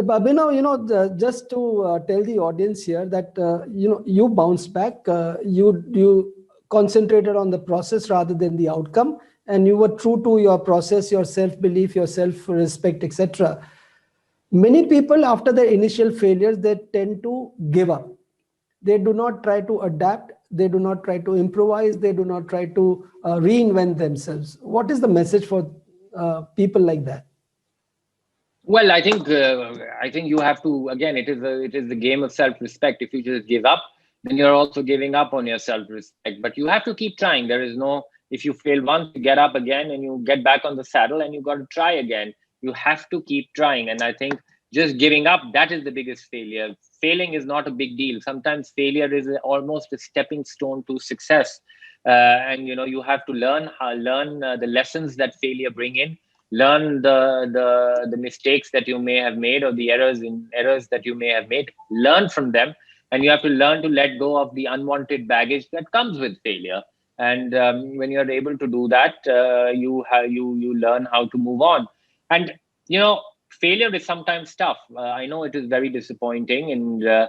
Abhinav, just to tell the audience here that, you bounced back, you concentrated on the process rather than the outcome, and you were true to your process, your self-belief, your self-respect, etc. Many people, after their initial failures, they tend to give up. They do not try to adapt. They do not try to improvise. They do not try to reinvent themselves. What is the message for people like that? Well, I think you have to, again, it is the game of self-respect. If you just give up, then you're also giving up on your self-respect. But you have to keep trying. There is no, if you fail once, you get up again and you get back on the saddle and you got to try again. You have to keep trying. And I think just giving up, that is the biggest failure. Failing is not a big deal. Sometimes failure is almost a stepping stone to success. And you have to learn the lessons that failure bring in, learn the mistakes that you may have made, or the errors that you may have made, learn from them. And you have to learn to let go of the unwanted baggage that comes with failure. And when you're able to do that, you learn how to move on. And failure is sometimes tough. I know it is very disappointing, and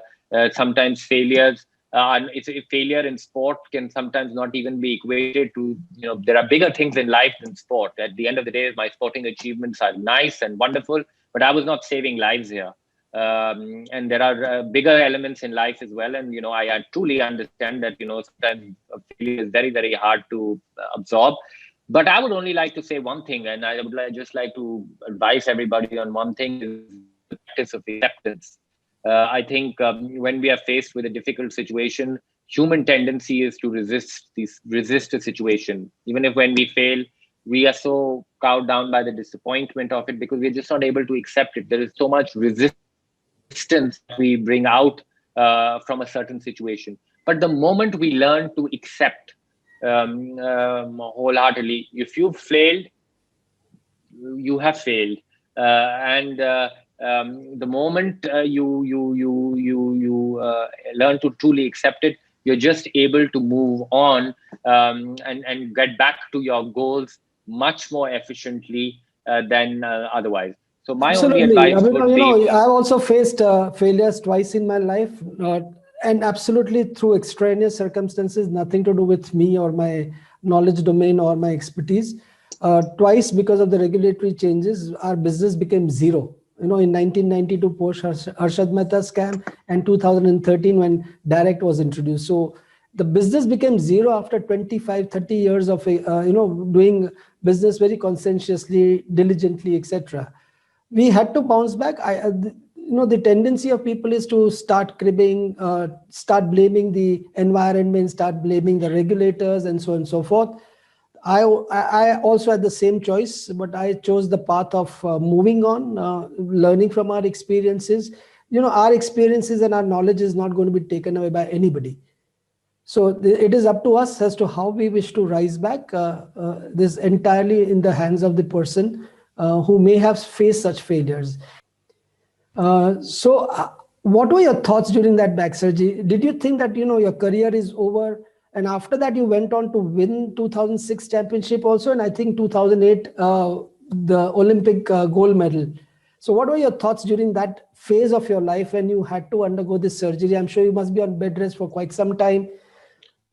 sometimes it's a failure in sport can sometimes not even be equated to, there are bigger things in life than sport. At the end of the day, my sporting achievements are nice and wonderful, but I was not saving lives here. And there are bigger elements in life as well. And, I truly understand that, sometimes failure is very, very hard to absorb. But I would only like to say one thing, and I would just like to advise everybody on one thing, is the practice of acceptance. I think when we are faced with a difficult situation, human tendency is to resist a situation. Even if when we fail, we are so cowed down by the disappointment of it because we're just not able to accept it. There is so much resistance we bring out from a certain situation. But the moment we learn to accept wholeheartedly, if you've failed, you have failed, and the moment you learn to truly accept it, you're just able to move on, and get back to your goals much more efficiently than otherwise. So my only Absolutely. advice would be, I've also faced failures twice in my life, and absolutely through extraneous circumstances, nothing to do with me or my knowledge domain or my expertise. Twice, because of the regulatory changes, our business became zero. In 1992, post Harshad Mehta scam, and 2013 when Direct was introduced. So the business became zero after 25, 30 years of doing business very conscientiously, diligently, etc. We had to bounce back. The tendency of people is to start cribbing, start blaming the environment, start blaming the regulators, and so on and so forth. I also had the same choice, but I chose the path of moving on, learning from our experiences. Our experiences and our knowledge is not going to be taken away by anybody. So it is up to us as to how we wish to rise back. This entirely in the hands of the person who may have faced such failures. What were your thoughts during that back surgery? Did you think that your career is over? And after that, you went on to win 2006 championship also, and I think 2008 the Olympic gold medal. So what were your thoughts during that phase of your life when you had to undergo this surgery? I'm sure you must be on bed rest for quite some time.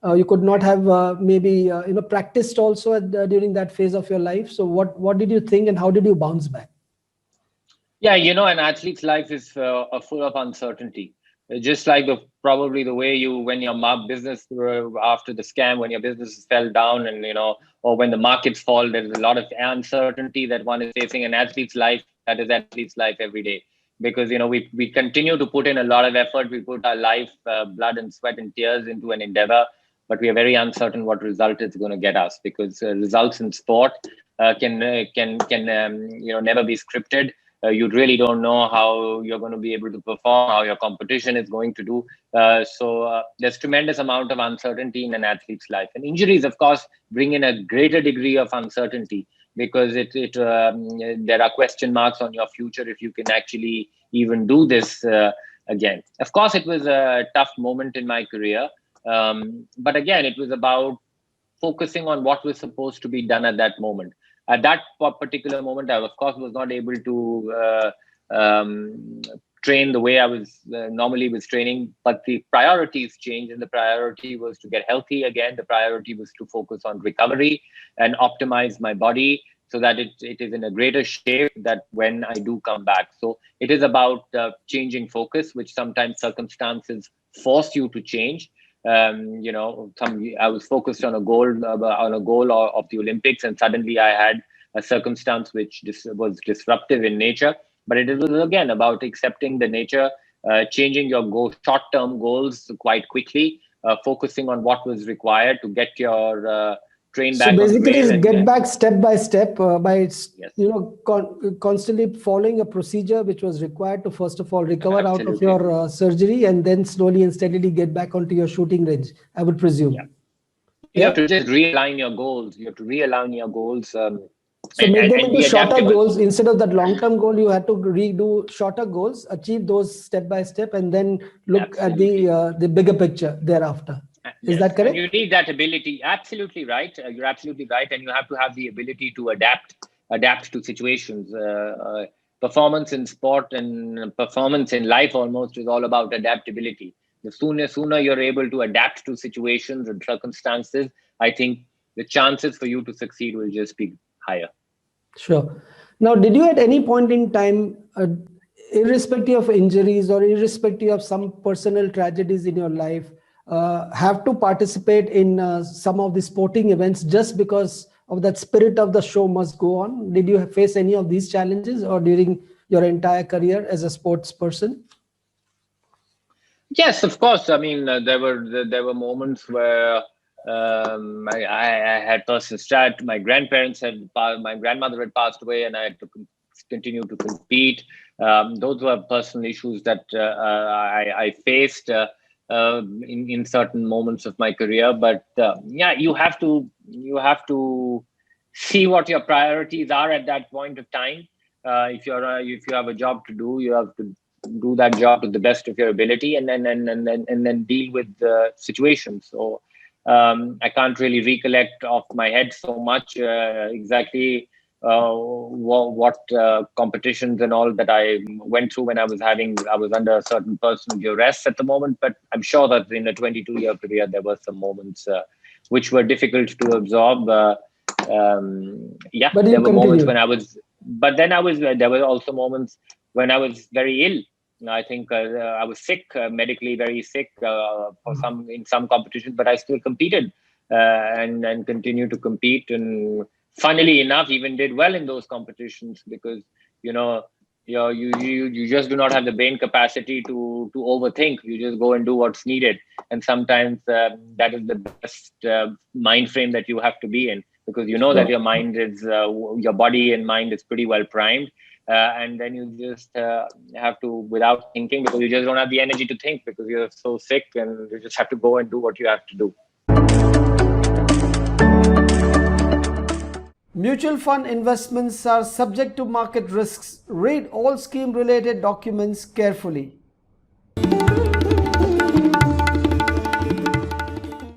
You could not have maybe practiced also during that phase of your life. So what did you think, and how did you bounce back? Yeah, an athlete's life is full of uncertainty. Just like probably the way when your business after the scam, when your business fell down, and or when the markets fall, there's a lot of uncertainty that one is facing. An athlete's life, that is athlete's life every day, because we continue to put in a lot of effort. We put our life, blood and sweat and tears into an endeavor, but we are very uncertain what result it's going to get us, because results in sport can never be scripted. You really don't know how you're going to be able to perform, how your competition is going to do. So there's tremendous amount of uncertainty in an athlete's life. And injuries, of course, bring in a greater degree of uncertainty, because there are question marks on your future if you can actually even do this again. Of course, it was a tough moment in my career. But again, it was about focusing on what was supposed to be done at that moment. At that particular moment, I, of course, was not able to train the way I was normally was training, but the priorities changed, and the priority was to get healthy again. The priority was to focus on recovery and optimize my body so that it is in a greater shape that when I do come back. So it is about changing focus, which sometimes circumstances force you to change. I was focused on a goal of the Olympics, and suddenly I had a circumstance which was disruptive in nature. But it was again about accepting the nature, changing your short-term goals quite quickly, focusing on what was required to get your train back. So basically, on the rail get back step by step by yes. Constantly following a procedure which was required to first of all recover Absolutely. out of your surgery, and then slowly and steadily get back onto your shooting range, I would presume. Yeah. You have to just realign your goals. You have to realign your goals. So make them into shorter goals. Instead of that long-term goal, you had to redo shorter goals, achieve those step by step, and then look Absolutely. at the bigger picture thereafter. Is that correct? And you need that ability. Absolutely right. You're absolutely right. And you have to have the ability to adapt to situations. Performance in sport and performance in life almost is all about adaptability. The sooner you're able to adapt to situations and circumstances, I think the chances for you to succeed will just be higher. Sure. Now, did you at any point in time, irrespective of injuries or irrespective of some personal tragedies in your life, have to participate in some of the sporting events just because of that spirit of the show must go on? Did you face any of these challenges or during your entire career as a sports person? Yes, of course. I mean, there were moments where I had personal stress. My grandmother had passed away, and I had to continue to compete. Those were personal issues that I faced in certain moments of my career. But you have to see what your priorities are at that point of time. If you have a job to do, you have to do that job to the best of your ability, and then deal with the situation. So I can't really recollect off my head so much exactly what competitions and all that I went through when I was under a certain personal duress at the moment. But I'm sure that in a 22-year period, there were some moments which were difficult to absorb. But there were moments when there were also moments when I was very ill. I think I was sick, medically very sick in some competitions, but I still competed and continued to compete. And funnily enough, even did well in those competitions because, you just do not have the brain capacity to overthink. You just go and do what's needed. And sometimes that is the best mind frame that you have to be in, because you know that your mind is, your body and mind is pretty well primed. And then you just have to, without thinking, because you just don't have the energy to think because you're so sick, and you just have to go and do what you have to do. Mutual fund investments are subject to market risks. Read all scheme-related documents carefully.